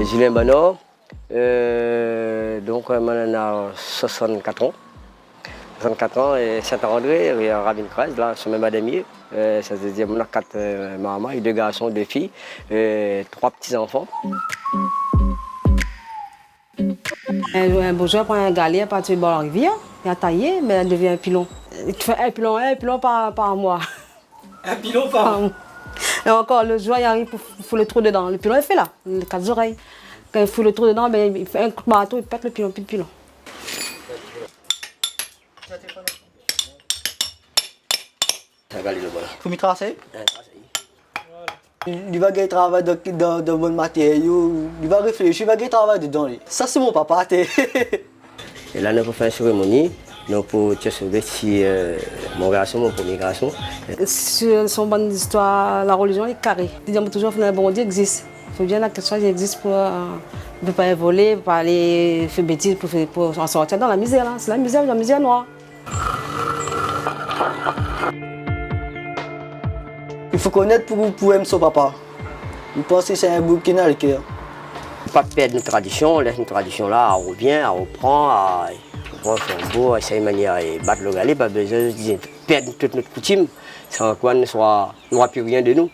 Julien Bano, donc maintenant 64 ans. 64 ans et Saint-André, il y a Rabin Kreis, là, sur mes madamiers. Ça veut dire qu'on a 4 mamans, 2 garçons, 2 filles, 3 petits-enfants. Un bourgeois prend un galet à partir de la rivière, il a taillé, mais elle devient un pilon. Il fait un pilon par mois. Un pilon par mois. Et encore, le jour, il arrive pour foutre le trou dedans. Le pilon est fait là, les 4 oreilles. Quand il fout le trou dedans, ben, il fait un coup de marteau, il pète le pilon, puis le pilon. Faut m'y tracer. Il va travailler dans le bon matériau, il va réfléchir, il va travailler dedans. Ça, c'est mon papa. Et là, nous avons fait une cérémonie. Nous avons sauvé si mon garçon, mon premier garçon. Sur son bonne histoire, la religion est carrée. Disons toujours que le bon Dieu existe. Il faut bien que quelque chose existe pour ne pas voler, pour pas aller faire bêtises, pour en sortir dans la misère. C'est la misère noire. Il faut connaître pour aimer son papa. Je pense que c'est un Burkina le cœur. Pas perdre nos traditions, on laisse nos traditions là, on revient, on reprend, on fait un beau, essayer de manière à battre le galet, pas besoin de perdre toute notre coutume, sans quoi ne soit plus rien de nous.